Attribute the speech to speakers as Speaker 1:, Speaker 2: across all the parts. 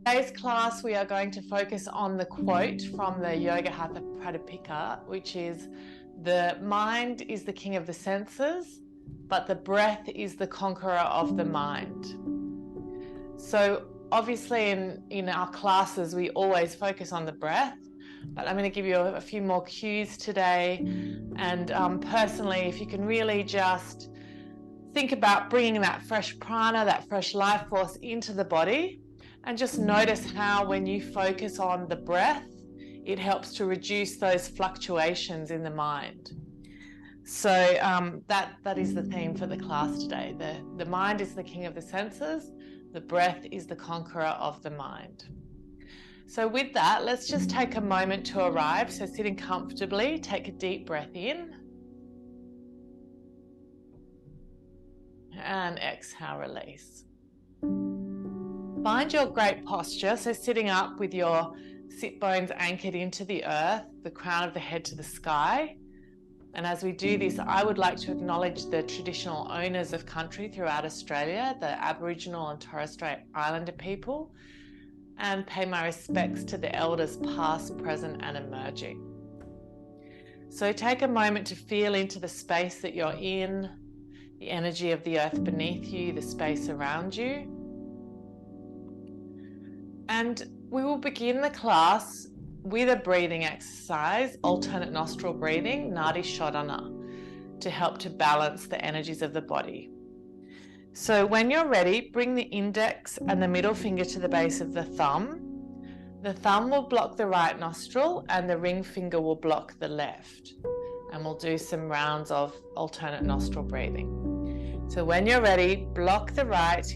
Speaker 1: Today's class, we are going to focus on the quote from the Yoga Hatha Pradipika, which is, "The mind is the king of the senses, but the breath is the conqueror of the mind." So obviously in our classes, we always focus on the breath, but I'm going to give you a few more cues today. And personally, if you can really just think about bringing that fresh prana, that fresh life force into the body, and just notice how when you focus on the breath, it helps to reduce those fluctuations in the mind. So that is the theme for the class today. The mind is the king of the senses. The breath is the conqueror of the mind. So with that, let's just take a moment to arrive. So sitting comfortably, take a deep breath in. And exhale, release. Find your great posture, so sitting up with your sit bones anchored into the earth, the crown of the head to the sky. And as we do this, I would like to acknowledge the traditional owners of country throughout Australia, the Aboriginal and Torres Strait Islander people, and pay my respects to the elders past, present, and emerging. So take a moment to feel into the space that you're in, the energy of the earth beneath you, the space around you. And we will begin the class with a breathing exercise, alternate nostril breathing, Nadi Shodhana, to help to balance the energies of the body. So when you're ready, bring the index and the middle finger to the base of the thumb. The thumb will block the right nostril and the ring finger will block the left. And we'll do some rounds of alternate nostril breathing. So when you're ready, block the right,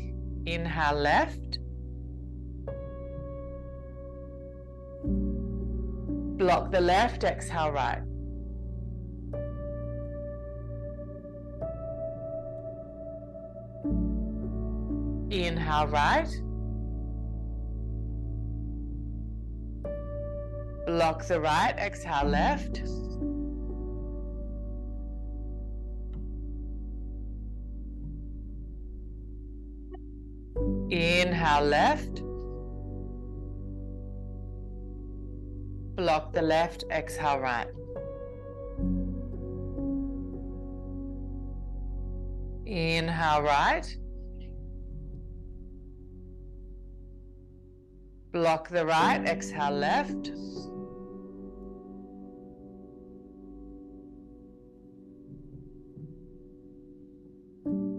Speaker 1: inhale left. Block the left, exhale right. Inhale right. Block the right, exhale left. Inhale left. Block the left, exhale right. Inhale right. Block the right, exhale left.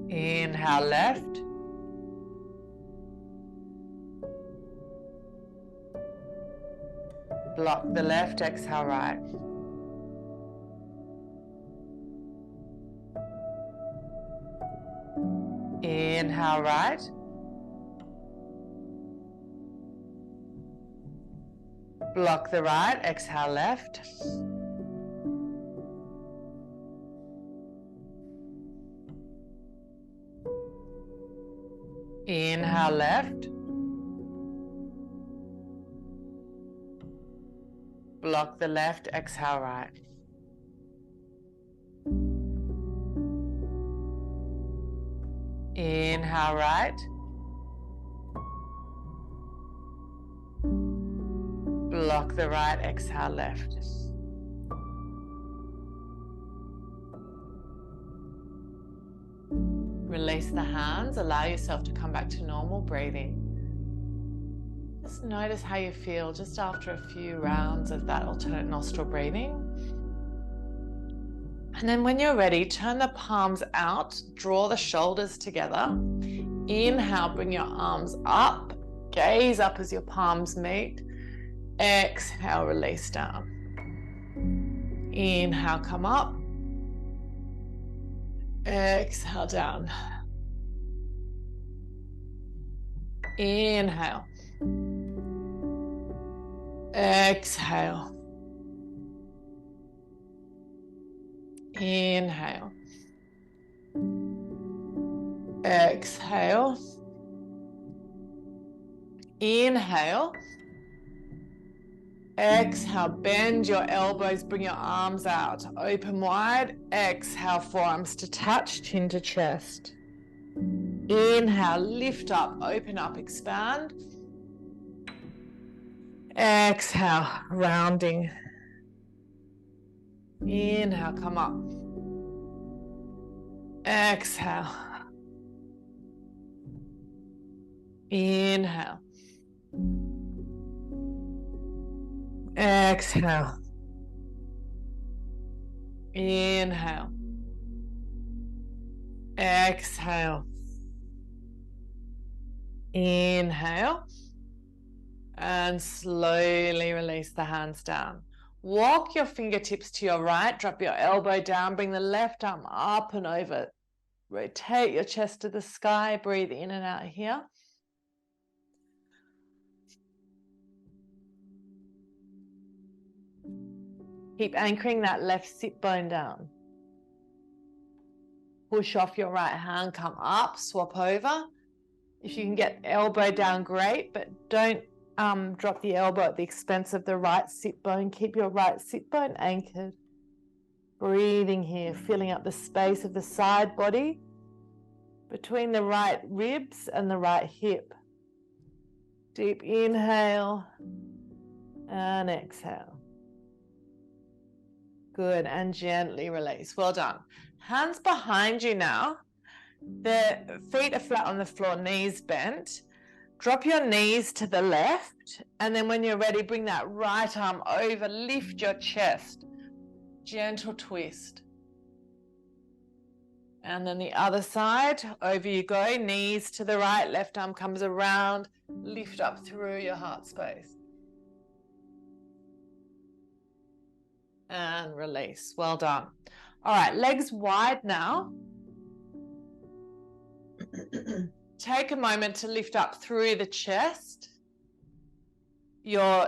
Speaker 1: Inhale left. Block the left, exhale right. Inhale right. Block the right, exhale left. Inhale left. Block the left, exhale right. Inhale right. Block the right, exhale left. Release the hands, allow yourself to come back to normal breathing. Just notice how you feel just after a few rounds of that alternate nostril breathing. And then when you're ready, turn the palms out, draw the shoulders together. Inhale, bring your arms up, gaze up as your palms meet. Exhale, release down. Inhale, come up. Exhale, down. Inhale. Exhale. Inhale. Exhale. Inhale. Exhale, bend your elbows, bring your arms out, open wide. Exhale, forearms to touch, chin to chest. Inhale, lift up, open up, expand. Exhale, rounding. Inhale, come up. Exhale. Inhale. Exhale. Inhale. Exhale. Inhale. And slowly release the hands down. Walk your fingertips to your right, drop your elbow down, bring the left arm up and over. Rotate your chest to the sky, breathe in and out here. Keep anchoring that left sit bone down. Push off your right hand, come up, swap over. If you can get elbow down, great, but don't drop the elbow at the expense of the right sit bone. Keep your right sit bone anchored. Breathing here, filling up the space of the side body between the right ribs and the right hip. Deep inhale and exhale. Good, and gently release. Well done. Hands behind you now. The feet are flat on the floor, knees bent. Drop your knees to the left, and then when you're ready, bring that right arm over, lift your chest. Gentle twist. And then the other side, over you go, knees to the right, left arm comes around, lift up through your heart space. And release. Well done. All right, legs wide now. Take a moment to lift up through the chest. Your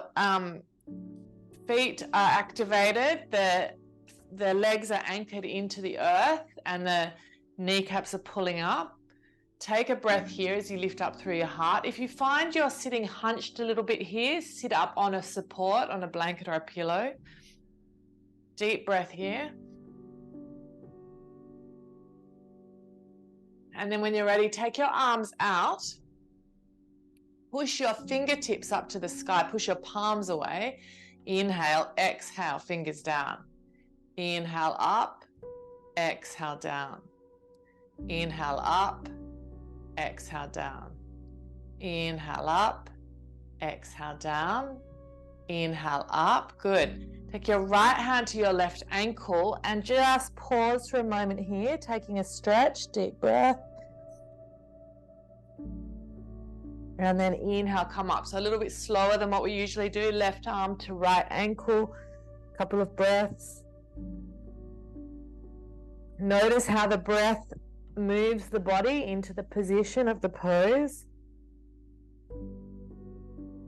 Speaker 1: feet are activated. The legs are anchored into the earth and the kneecaps are pulling up. Take a breath here as you lift up through your heart. If you find you're sitting hunched a little bit here, sit up on a support, on a blanket or a pillow. Deep breath here. And then when you're ready, take your arms out. Push your fingertips up to the sky. Push your palms away. Inhale, exhale, fingers down. Inhale up, exhale down. Inhale up, exhale down. Inhale up, exhale down. Inhale up. Good. Take your right hand to your left ankle and just pause for a moment here, taking a stretch, deep breath. And then inhale, come up. So a little bit slower than what we usually do. Left arm to right ankle, a couple of breaths. Notice how the breath moves the body into the position of the pose.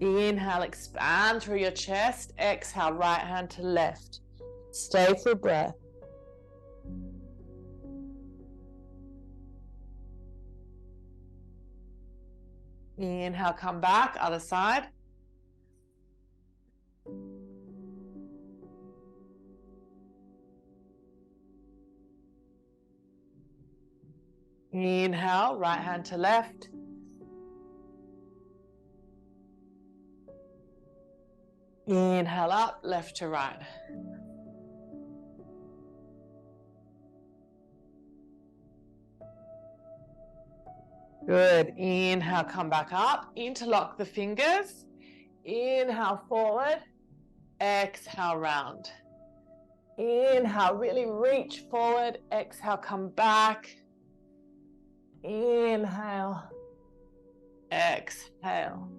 Speaker 1: Inhale, expand through your chest. Exhale, right hand to left. Stay for breath. Inhale, come back, other side. Inhale, right hand to left. Inhale up, left to right. Good. Inhale, come back up. Interlock the fingers. Inhale, forward. Exhale, round. Inhale, really reach forward. Exhale, come back. Inhale. Exhale.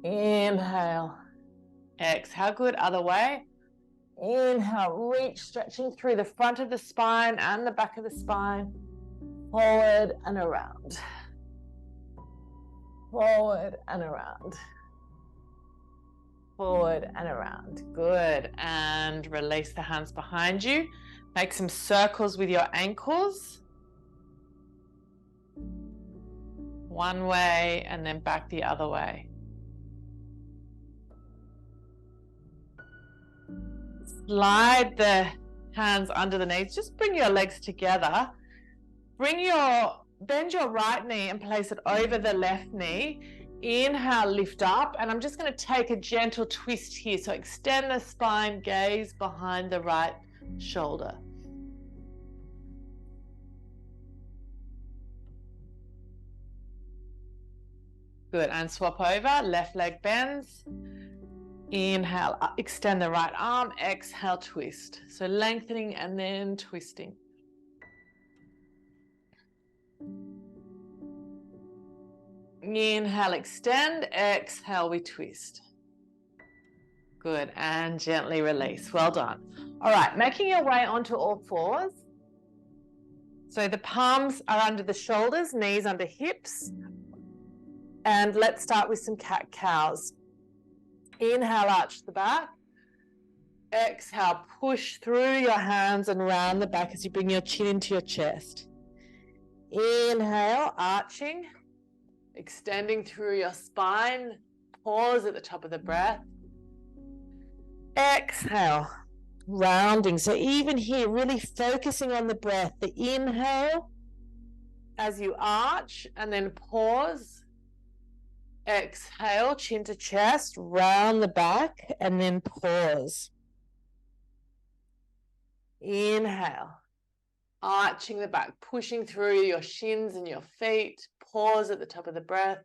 Speaker 1: Inhale. Exhale, good. Other way. Inhale, reach, stretching through the front of the spine and the back of the spine. Forward and around. Forward and around. Forward and around. Good. And release the hands behind you. Make some circles with your ankles. One way and then back the other way. Slide the hands under the knees. Just bring your legs together. Bend your right knee and place it over the left knee. Inhale, lift up, and I'm just going to take a gentle twist here. So extend the spine, gaze behind the right shoulder. Good, and swap over, left leg bends. Inhale, extend the right arm, exhale, twist. So lengthening and then twisting. Inhale, extend, exhale, we twist. Good, and gently release. Well done. All right, making your way onto all fours. So the palms are under the shoulders, knees under hips. And let's start with some cat-cows. Inhale, arch the back. Exhale, push through your hands and round the back as you bring your chin into your chest. Inhale, arching. Extending through your spine, pause at the top of the breath. Exhale, rounding. So even here, really focusing on the breath. The inhale as you arch and then pause. Exhale, chin to chest, round the back and then pause. Inhale, arching the back, pushing through your shins and your feet. Pause at the top of the breath.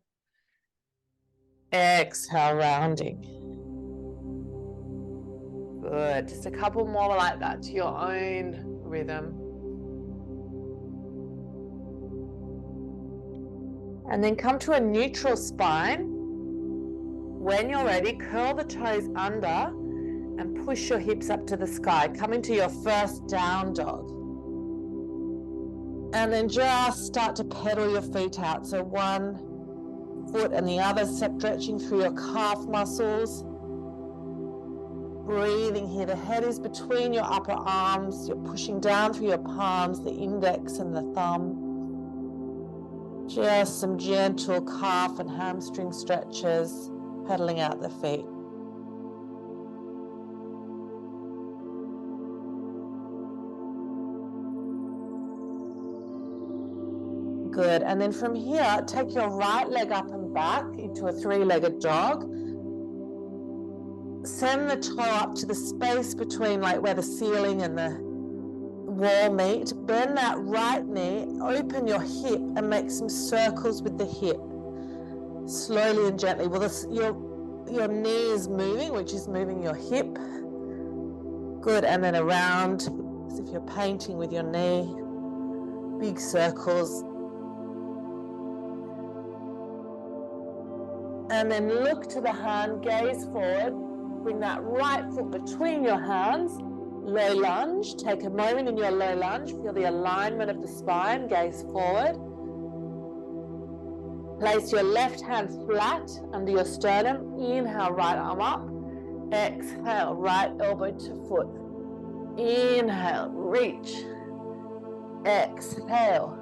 Speaker 1: Exhale, rounding. Good. Just a couple more like that to your own rhythm. And then come to a neutral spine. When you're ready, curl the toes under and push your hips up to the sky. Come into your first down dog. And then just start to pedal your feet out. So one foot and the other, stretching through your calf muscles. Breathing here. The head is between your upper arms. You're pushing down through your palms, the index and the thumb. Just some gentle calf and hamstring stretches, pedaling out the feet. Good, and then from here, take your right leg up and back into a three-legged dog. Send the toe up to the space between like where the ceiling and the wall meet. Bend that right knee, open your hip and make some circles with the hip. Slowly and gently. Well, your knee is moving, which is moving your hip. Good, and then around, as if you're painting with your knee. Big circles. And then look to the hand, gaze forward, bring that right foot between your hands, low lunge, take a moment in your low lunge, feel the alignment of the spine, gaze forward. Place your left hand flat under your sternum, inhale, right arm up, exhale, right elbow to foot. Inhale, reach, exhale,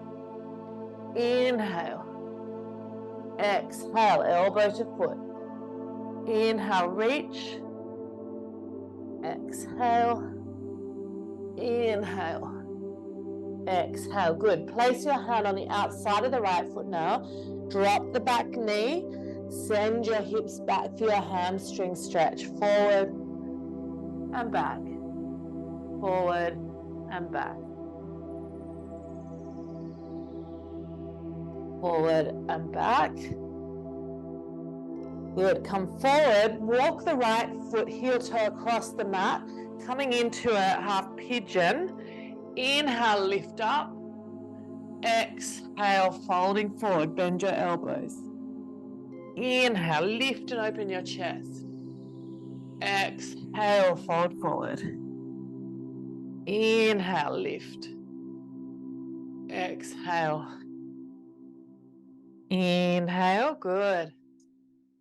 Speaker 1: inhale. Exhale, elbow to foot. Inhale, reach. Exhale. Inhale. Exhale. Good. Place your hand on the outside of the right foot now. Drop the back knee. Send your hips back for your hamstring stretch. Forward and back. Forward and back. Forward and back. Good. Come forward. Walk the right foot heel toe across the mat. Coming into a half pigeon. Inhale, lift up. Exhale, folding forward. Bend your elbows. Inhale, lift and open your chest. Exhale, fold forward. Inhale, lift. Exhale. Inhale, good.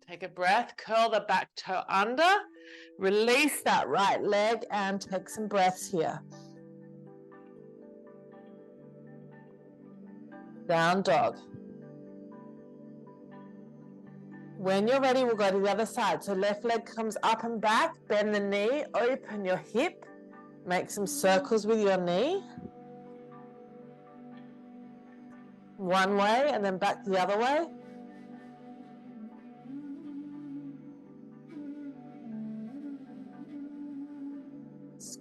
Speaker 1: Take a breath, curl the back toe under, release that right leg and take some breaths here. Down dog. When you're ready, we'll go to the other side. So left leg comes up and back, bend the knee, open your hip, make some circles with your knee. One way and then back the other way.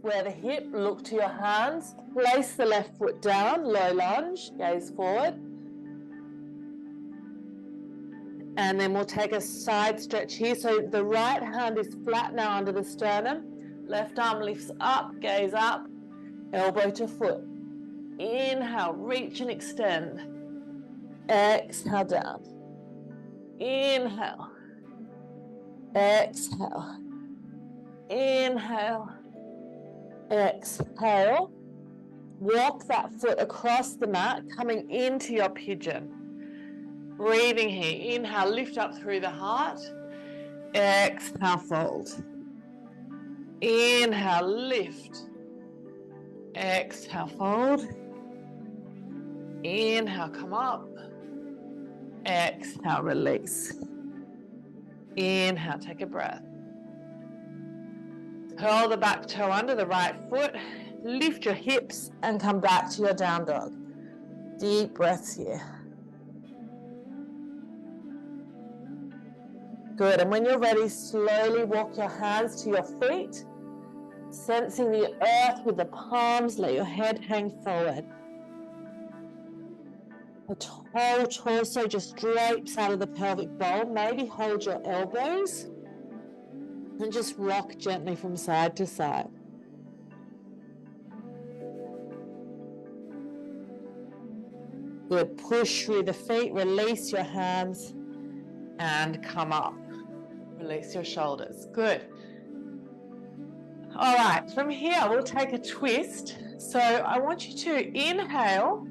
Speaker 1: square the hip, look to your hands, place the left foot down, low lunge, gaze forward. And then we'll take a side stretch here. So the right hand is flat now under the sternum. Left arm lifts up, gaze up, elbow to foot. Inhale, reach and extend. Exhale down. Inhale. Exhale. Inhale. Exhale. Walk that foot across the mat, coming into your pigeon. Breathing here. Inhale, lift up through the heart. Exhale, fold. Inhale, lift. Exhale, fold. Inhale, come up. Exhale, release. Inhale, take a breath. Curl the back toe under the right foot. Lift your hips and come back to your down dog. Deep breaths here. Good, and when you're ready, slowly walk your hands to your feet, sensing the earth with the palms, let your head hang forward. The whole torso just drapes out of the pelvic bowl. Maybe hold your elbows and just rock gently from side to side. Good, push through the feet, release your hands and come up. Release your shoulders. Good. All right, from here we'll take a twist. So I want you to inhale.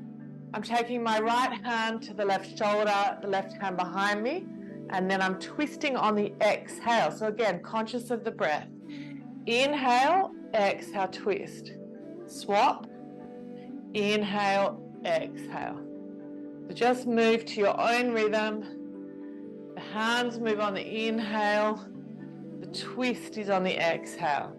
Speaker 1: I'm taking my right hand to the left shoulder, the left hand behind me, and then I'm twisting on the exhale. So again, conscious of the breath. Inhale, exhale, twist. Swap. Inhale, exhale. So just move to your own rhythm. The hands move on the inhale. The twist is on the exhale.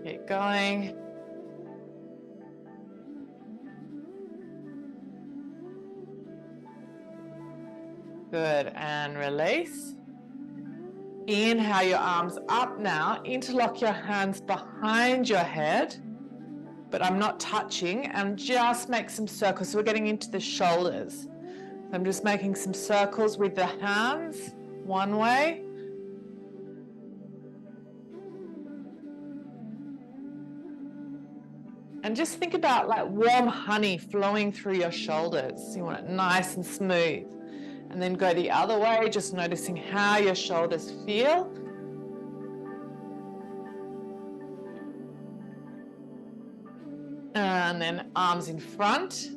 Speaker 1: Keep going. Good, and release. Inhale your arms up now. Interlock your hands behind your head, but I'm not touching, and just make some circles. So we're getting into the shoulders. I'm just making some circles with the hands, one way. And just think about like warm honey flowing through your shoulders. You want it nice and smooth. And then go the other way, just noticing how your shoulders feel. And then arms in front.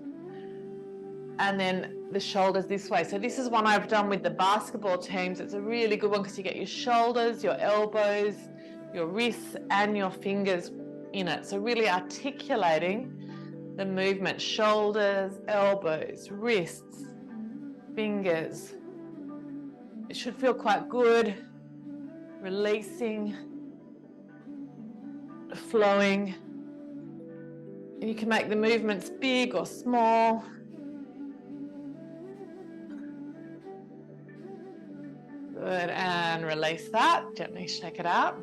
Speaker 1: And then the shoulders this way. So this is one I've done with the basketball teams. It's a really good one because you get your shoulders, your elbows, your wrists, and your fingers in it. So really articulating the movement. Shoulders, elbows, wrists, fingers. It should feel quite good. Releasing, flowing. And you can make the movements big or small. Good, and release that. Gently shake it out.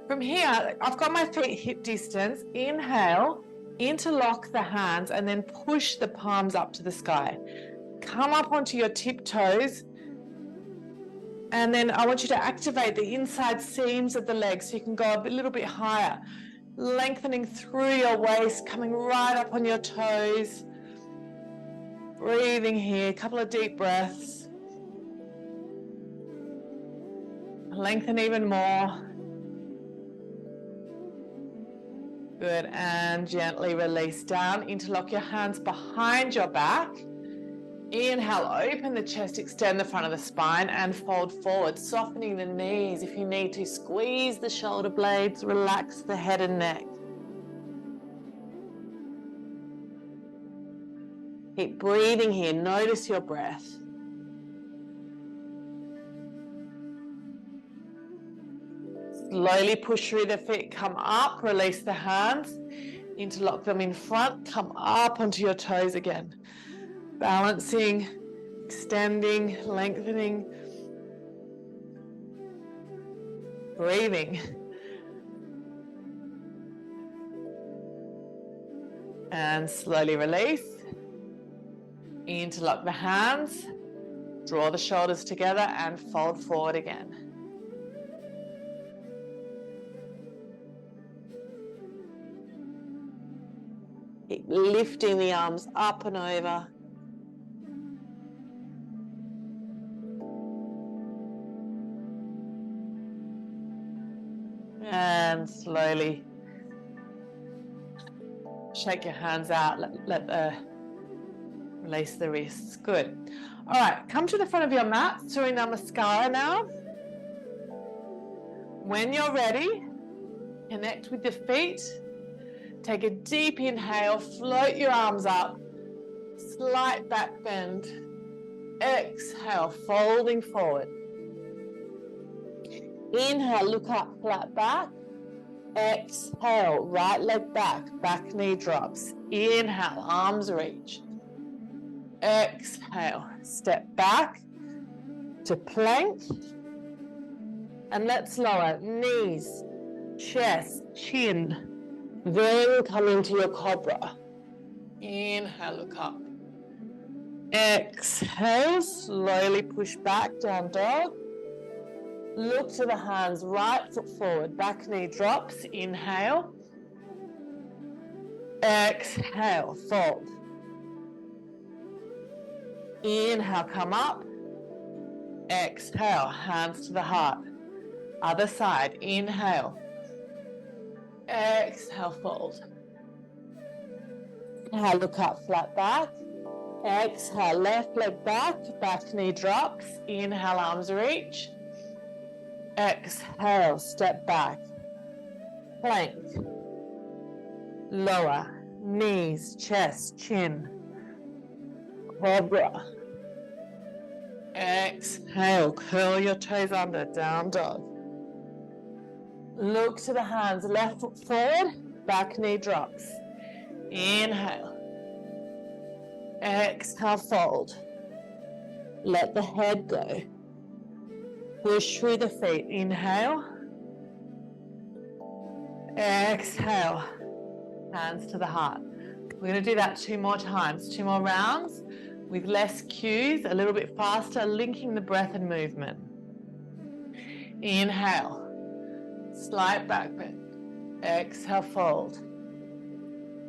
Speaker 1: From here, I've got my feet hip distance. Inhale. Interlock the hands and then push the palms up to the sky. Come up onto your tiptoes, and then I want you to activate the inside seams of the legs so you can go a little bit higher, lengthening through your waist, coming right up on your toes. Breathing here, a couple of deep breaths. Lengthen even more. Good, and gently release down. Interlock your hands behind your back. Inhale, open the chest, extend the front of the spine and fold forward, softening the knees. If you need to, squeeze the shoulder blades, relax the head and neck. Keep breathing here, notice your breath. Slowly push through the feet, come up, release the hands. Interlock them in front, come up onto your toes again. Balancing, extending, lengthening, breathing. And slowly release. Interlock the hands, draw the shoulders together and fold forward again. Keep lifting the arms up and over. And slowly shake your hands out, release the wrists. Good. All right, come to the front of your mat, Surya Namaskara now. When you're ready, connect with the feet. Take a deep inhale, float your arms up, slight back bend. Exhale, folding forward. Inhale, look up, flat back. Exhale, right leg back, back knee drops. Inhale, arms reach. Exhale, step back to plank. And let's lower knees, chest, chin. Then come into your cobra. Inhale, look up. Exhale, slowly push back, down dog. Look to the hands, right foot forward, back knee drops. Inhale. Exhale, fold. Inhale, come up. Exhale, hands to the heart. Other side, inhale. Exhale, fold. Inhale, look up, flat back. Exhale, left leg back, back knee drops. Inhale, arms reach. Exhale, step back. Plank. Lower, knees, chest, chin. Cobra. Exhale, curl your toes under, down dog. Look to the hands, left foot forward, back knee drops. Inhale. Exhale, fold. Let the head go. Push through the feet. Inhale. Exhale. Hands to the heart. We're going to do that 2 more times, 2 more rounds with less cues, a little bit faster, linking the breath and movement. Inhale. Slight back bend. Exhale, fold.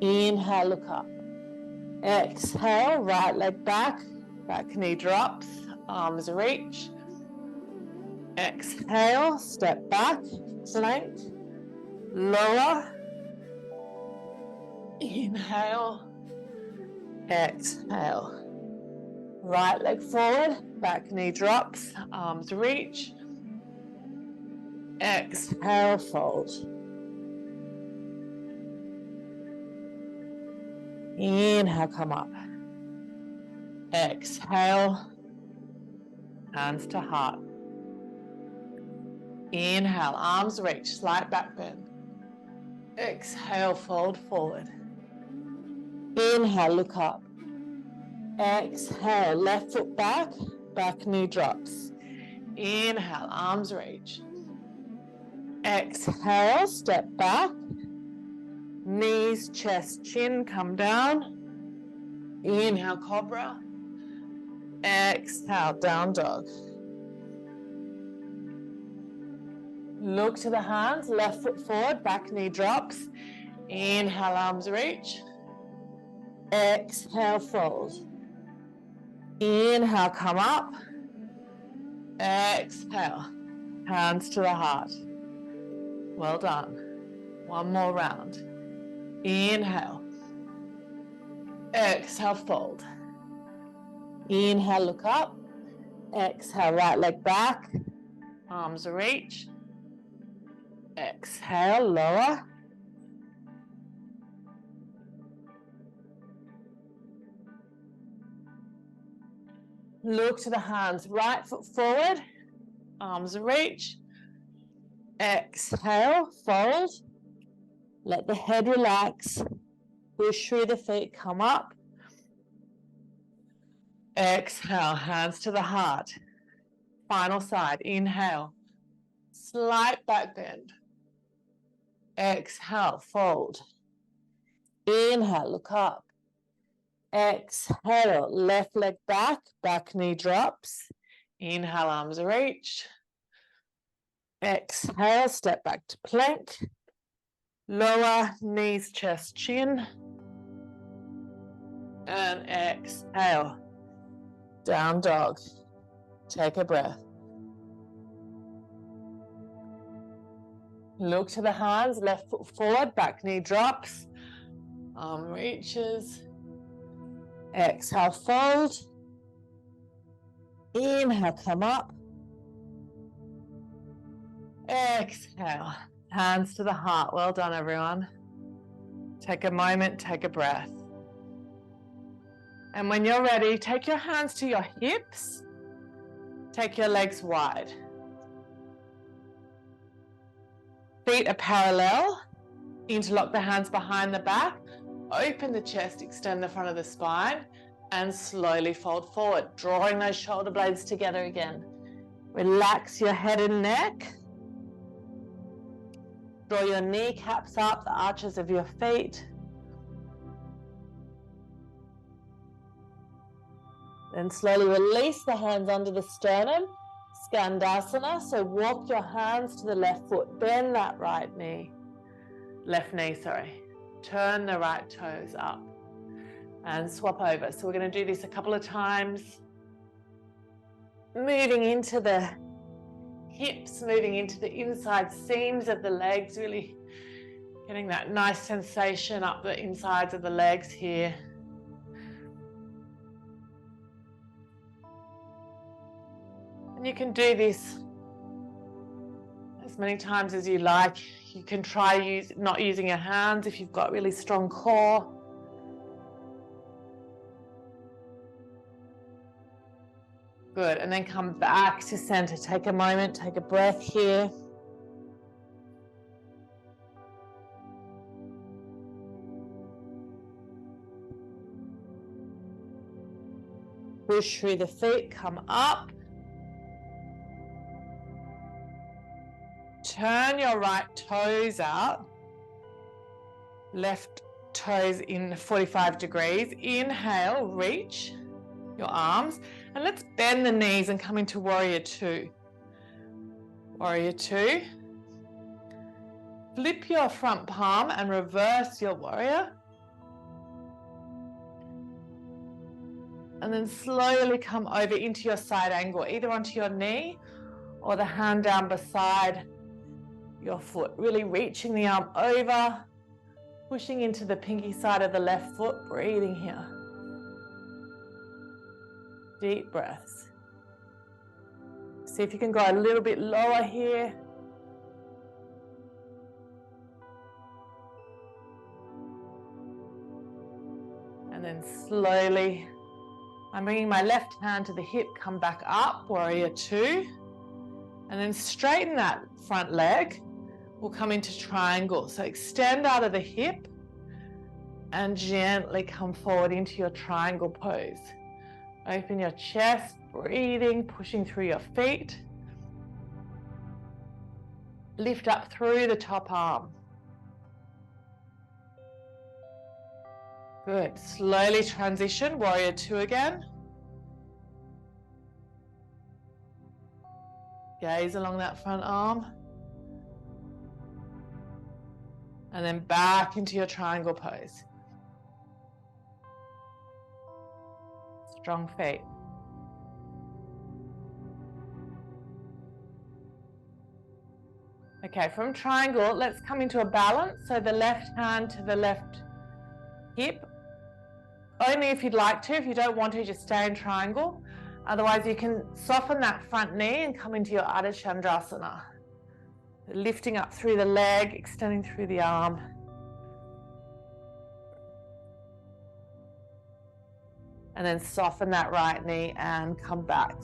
Speaker 1: Inhale, look up. Exhale, right leg back, back knee drops, arms reach. Exhale, step back, plank, lower. Inhale, exhale. Right leg forward, back knee drops, arms reach. Exhale, fold. Inhale, come up. Exhale, hands to heart. Inhale, arms reach, slight back bend. Exhale, fold forward. Inhale, look up. Exhale, left foot back, back knee drops. Inhale, arms reach. Exhale, step back. Knees, chest, chin, come down. Inhale, cobra. Exhale, down dog. Look to the hands, left foot forward, back knee drops. Inhale, arms reach. Exhale, fold. Inhale, come up. Exhale, hands to the heart. Well done. 1 more round. Inhale. Exhale, fold. Inhale, look up. Exhale, right leg back. Arms reach. Exhale, lower. Look to the hands, right foot forward. Arms reach. Exhale, fold. Let the head relax. Push through the feet, come up. Exhale, hands to the heart. Final side, inhale. Slight back bend. Exhale, fold. Inhale, look up. Exhale, left leg back, back knee drops. Inhale, arms reach. Exhale, step back to plank. Lower knees, chest, chin. And exhale, down dog. Take a breath. Look to the hands, left foot forward, back knee drops. Arm reaches. Exhale, fold. Inhale, come up. Exhale, hands to the heart. Well done, everyone. Take a moment, take a breath. And when you're ready, take your hands to your hips. Take your legs wide. Feet are parallel. Interlock the hands behind the back. Open the chest, extend the front of the spine, and slowly fold forward, drawing those shoulder blades together again. Relax your head and neck. Draw your kneecaps up, the arches of your feet. Then slowly release the hands under the sternum, Skandasana. So walk your hands to the left foot, bend that right knee, left knee, sorry. Turn the right toes up and swap over. So we're going to do this a couple of times. Moving into the hips, moving into the inside seams of the legs, really getting that nice sensation up the insides of the legs here. And you can do this as many times as you like. You can try not using your hands if you've got really strong core. Good, and then come back to center. Take a moment, take a breath here. Push through the feet, come up. Turn your right toes out. Left toes in 45 degrees. Inhale, reach your arms. And let's bend the knees and come into warrior two. Warrior two. Flip your front palm and reverse your warrior. And then slowly come over into your side angle, either onto your knee or the hand down beside your foot. Really reaching the arm over, pushing into the pinky side of the left foot, breathing here. Deep breaths. See if you can go a little bit lower here. And then slowly, I'm bringing my left hand to the hip, come back up, warrior two. And then straighten that front leg. We'll come into triangle. So extend out of the hip and gently come forward into your triangle pose. Open your chest, breathing, pushing through your feet. Lift up through the top arm. Good. Slowly transition, warrior two again. Gaze along that front arm. And then back into your triangle pose. Strong feet. Okay, from triangle, let's come into a balance. So the left hand to the left hip. Only if you'd like to. If you don't want to, just stay in triangle. Otherwise, you can soften that front knee and come into your Ardha Chandrasana. Lifting up through the leg, extending through the arm. And then soften that right knee and come back.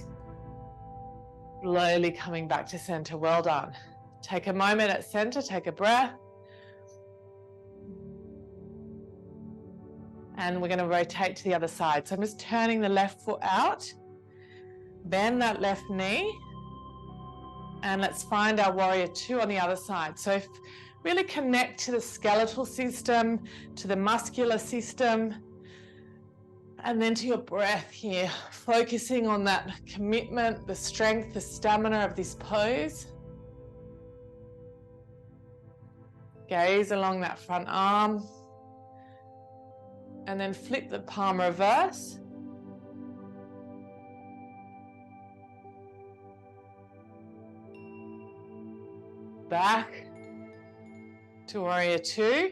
Speaker 1: Slowly coming back to center. Well done. Take a moment at center, take a breath. And we're going to rotate to the other side. So I'm just turning the left foot out, bend that left knee, and let's find our warrior two on the other side. So really connect to the skeletal system, to the muscular system, and then to your breath here, focusing on that commitment, the strength, the stamina of this pose. Gaze along that front arm, and then flip the palm reverse. Back to warrior two,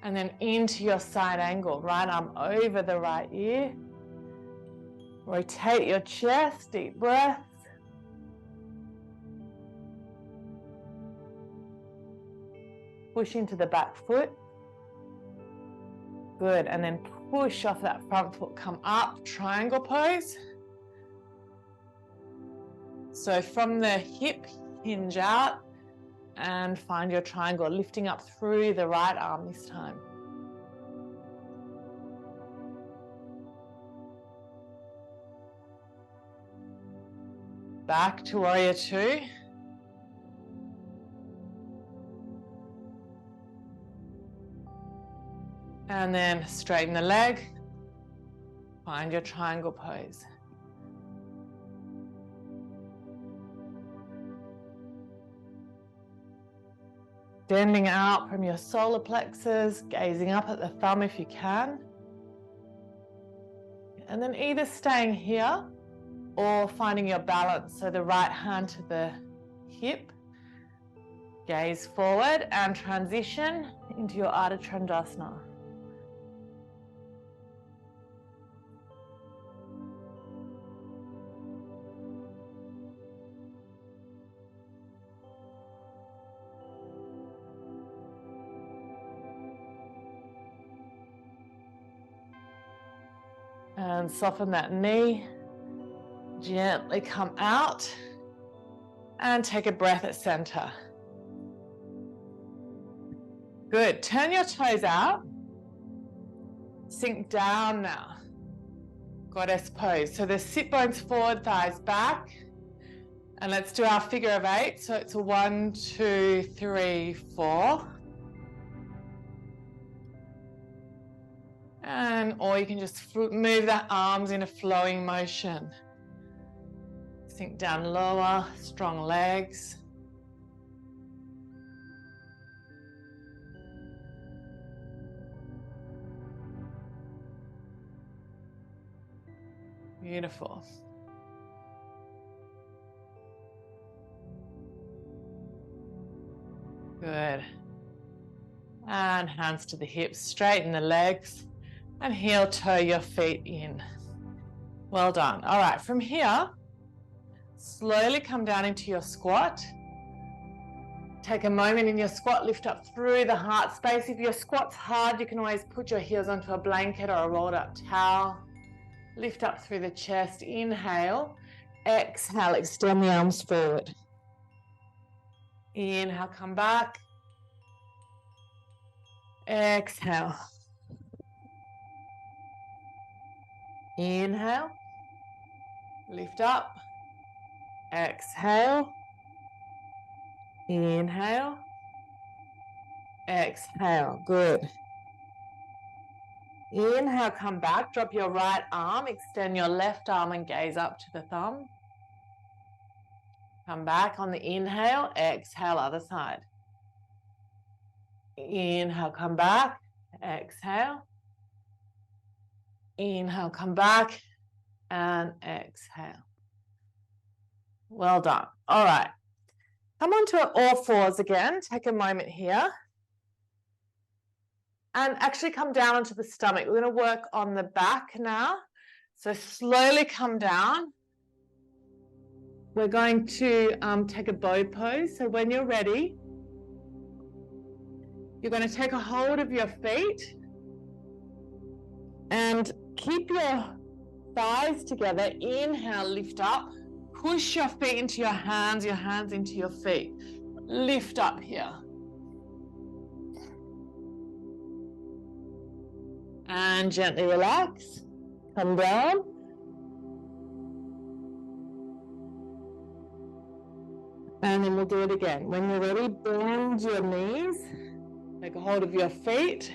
Speaker 1: and then into your side angle, right arm over the right ear. Rotate your chest, deep breaths. Push into the back foot. Good, and then push off that front foot, come up, triangle pose. So from the hip, hinge out and find your triangle, lifting up through the right arm this time. Back to warrior two. And then straighten the leg, find your triangle pose. Bending out from your solar plexus, gazing up at the thumb if you can. And then either staying here or finding your balance. So the right hand to the hip, gaze forward and transition into your Ardha Chandrasana. And soften that knee, gently come out and take a breath at center. Good, turn your toes out, sink down now, goddess pose. So the sit bones forward, thighs back, and let's do our figure of eight. So it's a 1, 2, 3, 4. Or you can just move the arms in a flowing motion. Sink down lower, strong legs. Beautiful. Good. And hands to the hips, straighten the legs. And heel toe your feet in. Well done. All right, from here, slowly come down into your squat. Take a moment in your squat, lift up through the heart space. If your squat's hard, you can always put your heels onto a blanket or a rolled up towel. Lift up through the chest, inhale. Exhale, extend the arms forward. Inhale, come back. Exhale. Inhale, lift up, exhale, inhale, exhale, good. Inhale, come back, drop your right arm, extend your left arm and gaze up to the thumb. Come back on the inhale, exhale, other side. Inhale, come back, exhale. Inhale, come back, and exhale. Well done. All right. Come on to all fours again. Take a moment here. And actually come down onto the stomach. We're going to work on the back now. So slowly come down. We're going to take a bow pose. So when you're ready, you're going to take a hold of your feet and keep your thighs together. Inhale, lift up. Push your feet into your hands into your feet. Lift up here. And gently relax. Come down. And then we'll do it again. When you're ready, bend your knees. Take a hold of your feet.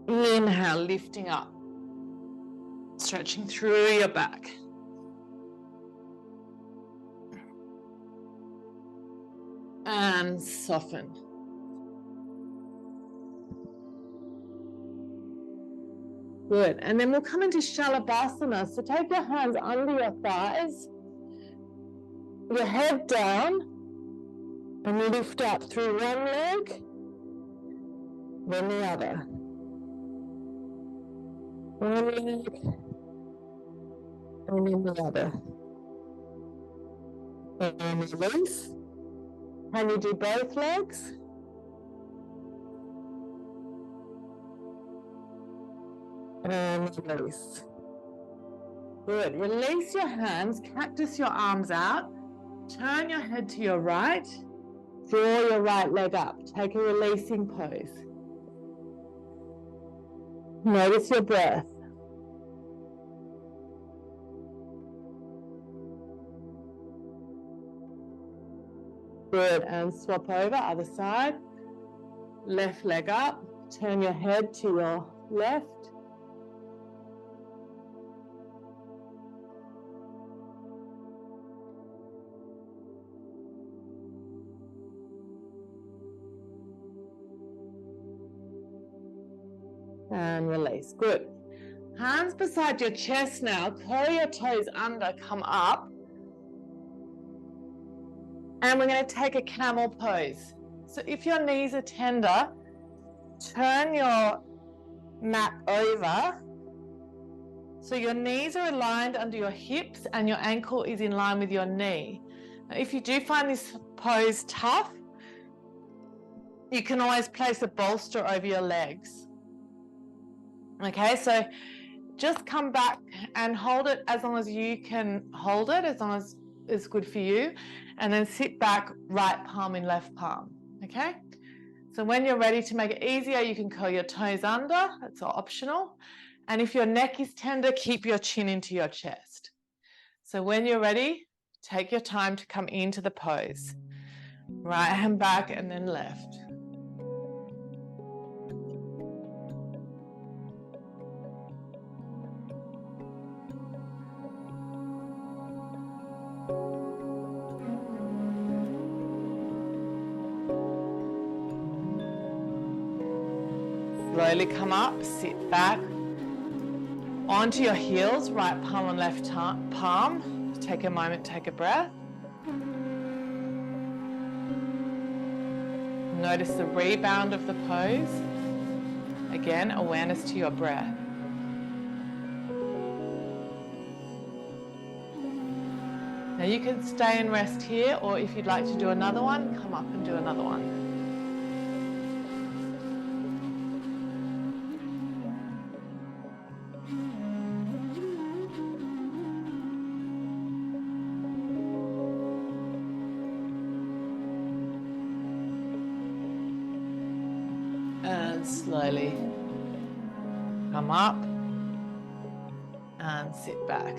Speaker 1: Inhale, lifting up. Stretching through your back. And soften. Good. And then we'll come into Shalabhasana. So take your hands under your thighs, your head down, and lift up through one leg, then the other. One leg, and then the other. And release. Can you do both legs? And release. Good. Release your hands, cactus your arms out. Turn your head to your right. Draw your right leg up. Take a releasing pose. Notice your breath. Good. And swap over, other side. Left leg up. Turn your head to your left. And release. Good. Hands beside your chest now. Curl your toes under, come up. And we're going to take a camel pose. So if your knees are tender, turn your mat over. So your knees are aligned under your hips and your ankle is in line with your knee. Now, if you do find this pose tough, you can always place a bolster over your legs. Okay, so just come back and hold it as long as you can hold it, as long as it's good for you. And then sit back, right palm in left palm. Okay? So when you're ready to make it easier, you can curl your toes under. That's optional. And if your neck is tender, keep your chin into your chest. So when you're ready, take your time to come into the pose. Right hand back and then left. Slowly come up, sit back. Onto your heels, right palm and left palm. Take a moment, take a breath. Notice the rebound of the pose. Again, awareness to your breath. Now you can stay and rest here, or if you'd like to do another one, come up and do another one. Slowly come up and sit back.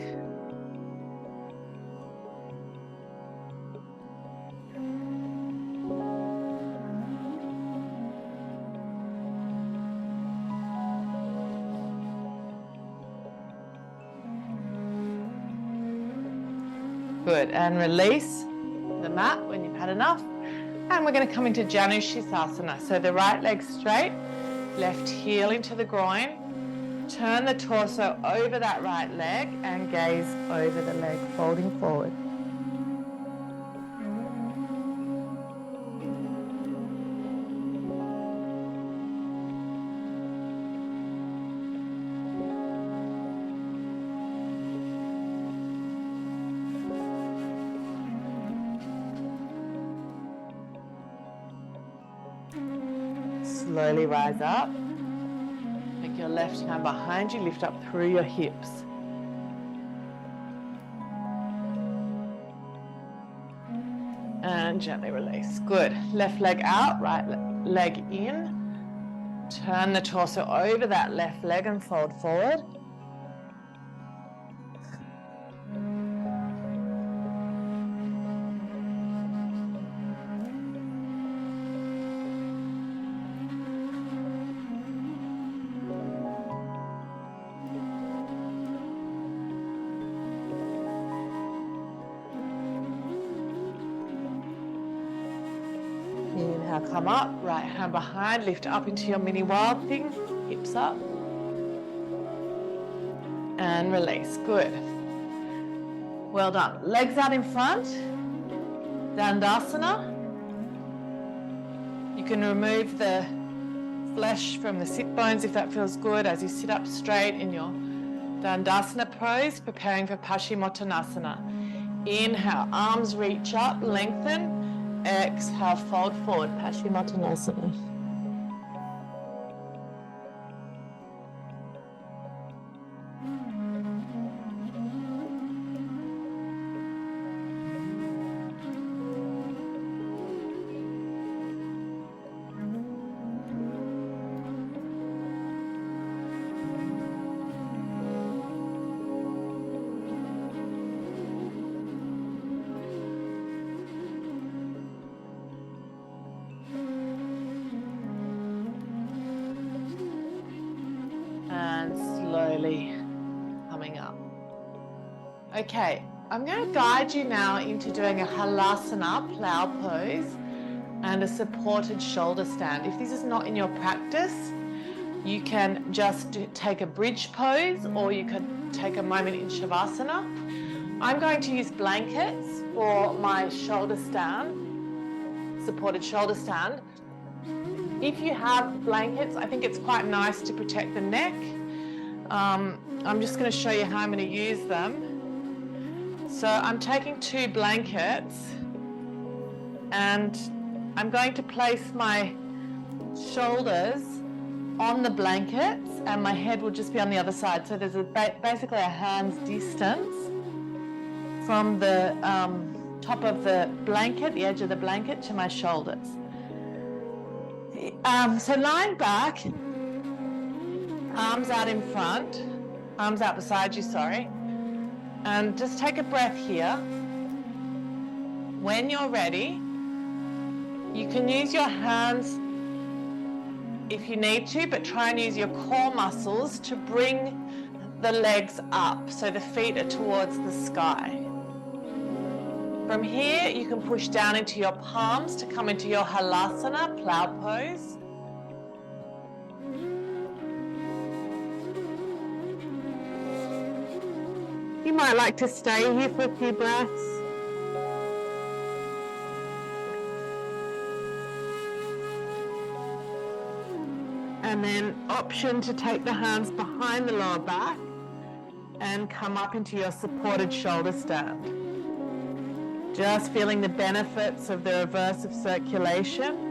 Speaker 1: Good, and release the mat when you've had enough. And we're going to come into Janushisasana. So the right leg straight, left heel into the groin. Turn the torso over that right leg and gaze over the leg, folding forward. Slowly rise up. Take your left hand behind you, lift up through your hips. And gently release. Good. Left leg out, right leg in. Turn the torso over that left leg and fold forward. Inhale, come up, right hand behind, lift up into your mini wild thing, hips up. And release, good. Well done. Legs out in front, Dandasana. You can remove the flesh from the sit bones if that feels good as you sit up straight in your Dandasana pose, preparing for Paschimottanasana. Inhale, arms reach up, lengthen. Exhale, fold forward, Paschimottanasana. Slowly coming up. Okay, I'm going to guide you now into doing a halasana, plow pose, and a supported shoulder stand. If this is not in your practice, you can just take a bridge pose, or you could take a moment in shavasana. I'm going to use blankets for my shoulder stand, supported shoulder stand. If you have blankets, I think it's quite nice to protect the neck. I'm just going to show you how I'm going to use them. So I'm taking 2 blankets and I'm going to place my shoulders on the blankets and my head will just be on the other side. So there's basically a hand's distance from the top of the blanket, the edge of the blanket, to my shoulders. So lying back, arms out in front, arms out beside you, sorry. And just take a breath here. When you're ready, you can use your hands if you need to, but try and use your core muscles to bring the legs up so the feet are towards the sky. From here, you can push down into your palms to come into your halasana, plow pose. You might like to stay here for a few breaths. And then option to take the hands behind the lower back and come up into your supported shoulder stand. Just feeling the benefits of the reverse of circulation.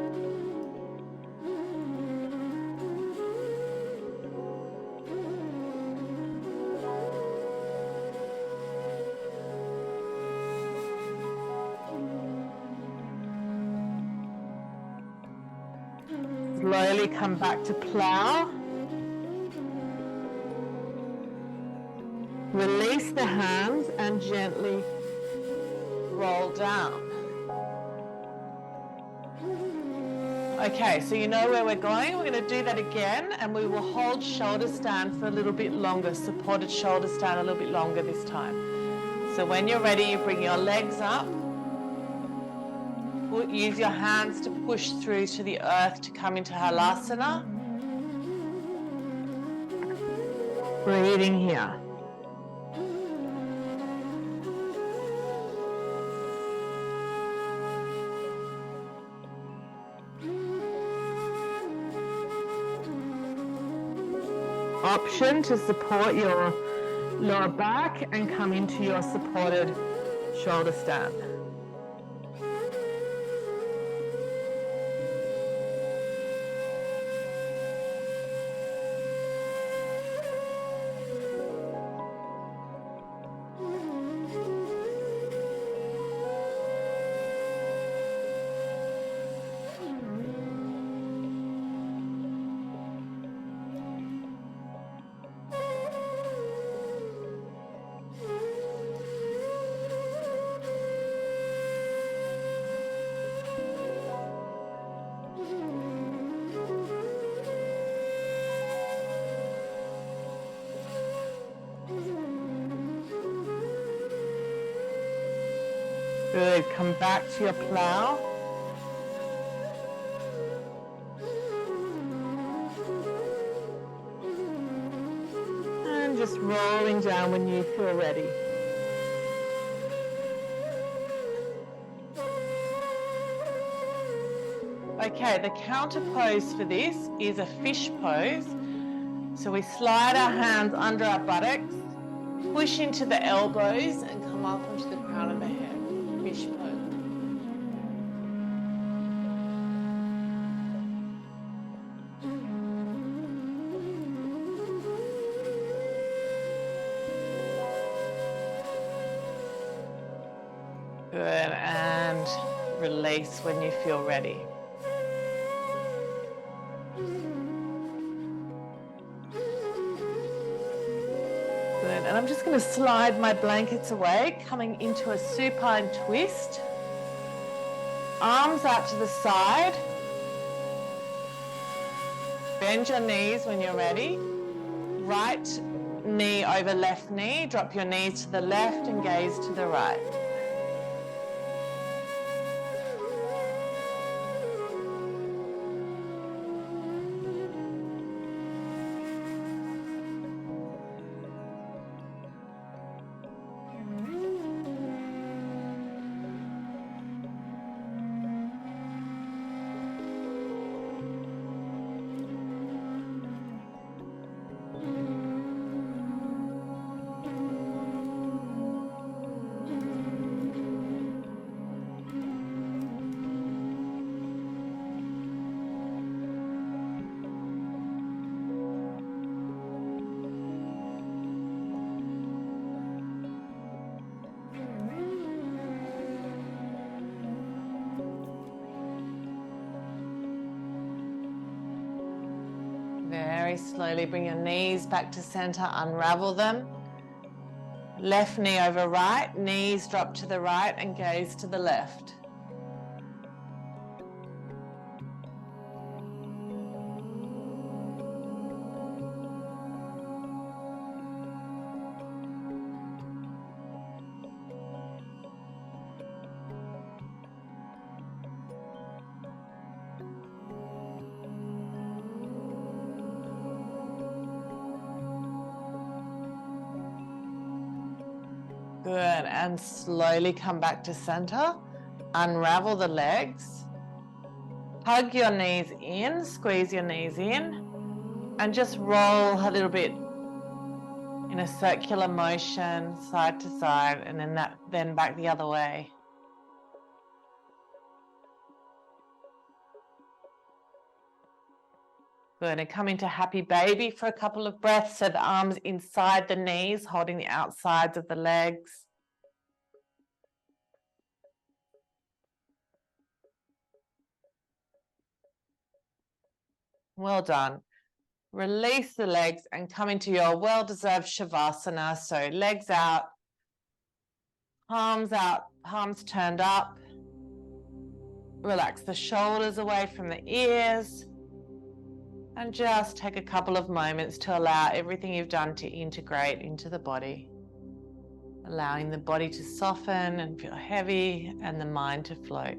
Speaker 1: Slowly come back to plow. Release the hands and gently roll down. Okay, so you know where we're going. We're going to do that again and we will hold shoulder stand for a little bit longer, supported shoulder stand a little bit longer this time. So when you're ready, you bring your legs up. Use your hands to push through to the earth to come into halasana. Breathing here. Option to support your lower back and come into your supported shoulder stand. Good. Come back to your plow. And just rolling down when you feel ready. Okay, the counter pose for this is a fish pose. So we slide our hands under our buttocks, push into the elbows and come up onto the crown of the head. Fish pose. Good, and release when you feel ready. Good, and I'm just going to slide my blankets away, coming into a supine twist. Arms out to the side. Bend your knees when you're ready. Right knee over left knee. Drop your knees to the left and gaze to the right. Very slowly bring your knees back to center, unravel them. Left knee over right, knees drop to the right and gaze to the left. Good, and slowly come back to center. Unravel the legs. Hug your knees in, squeeze your knees in, and just roll a little bit in a circular motion, side to side, and then back the other way. Good, and come into happy baby for a couple of breaths. So the arms inside the knees, holding the outsides of the legs. Well done. Release the legs and come into your well-deserved Shavasana. So legs out, palms turned up. Relax the shoulders away from the ears. And just take a couple of moments to allow everything you've done to integrate into the body. Allowing the body to soften and feel heavy and the mind to float.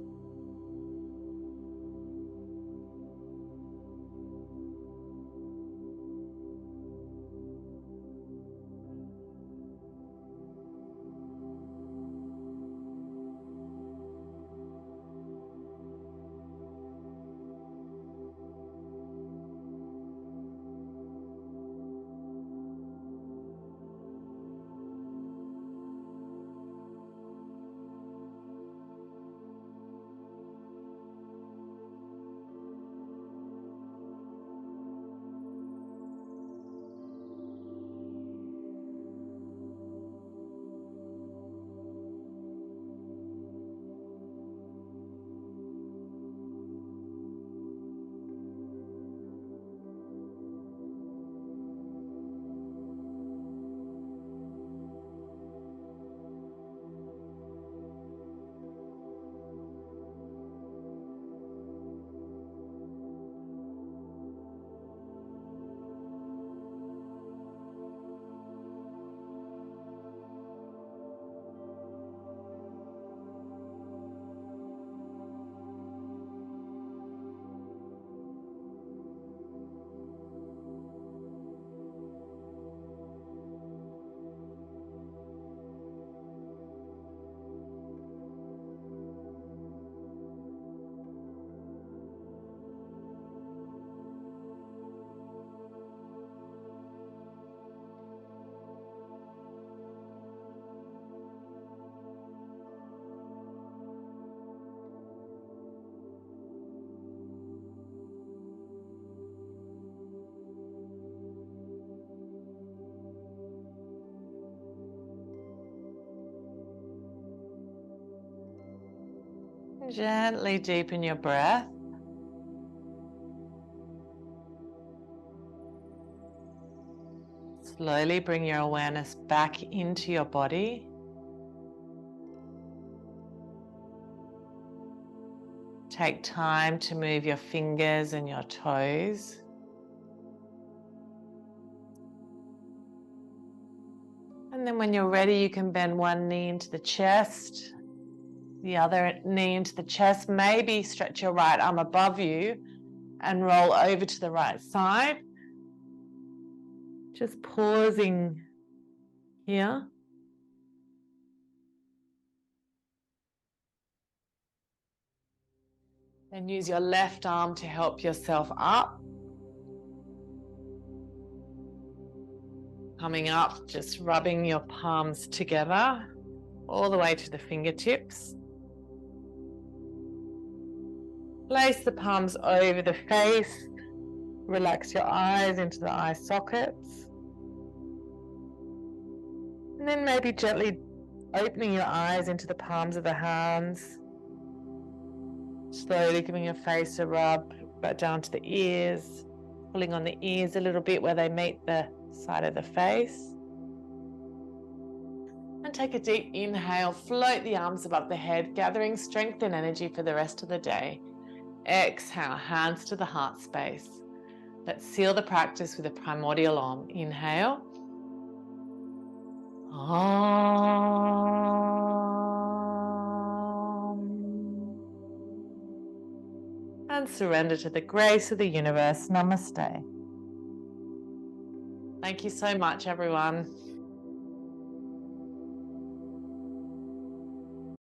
Speaker 1: Gently deepen your breath. Slowly bring your awareness back into your body. Take time to move your fingers and your toes. And then when you're ready, you can bend one knee into the chest, the other knee into the chest. Maybe stretch your right arm above you and roll over to the right side. Just pausing here. Then use your left arm to help yourself up. Coming up, just rubbing your palms together all the way to the fingertips. Place the palms over the face. Relax your eyes into the eye sockets. And then maybe gently opening your eyes into the palms of the hands. Slowly giving your face a rub back down to the ears. Pulling on the ears a little bit where they meet the side of the face. And take a deep inhale, float the arms above the head, gathering strength and energy for the rest of the day. Exhale, hands to the heart space. Let's seal the practice with a primordial Om. Inhale. Om. And surrender to the grace of the universe. Namaste. Thank you so much, everyone.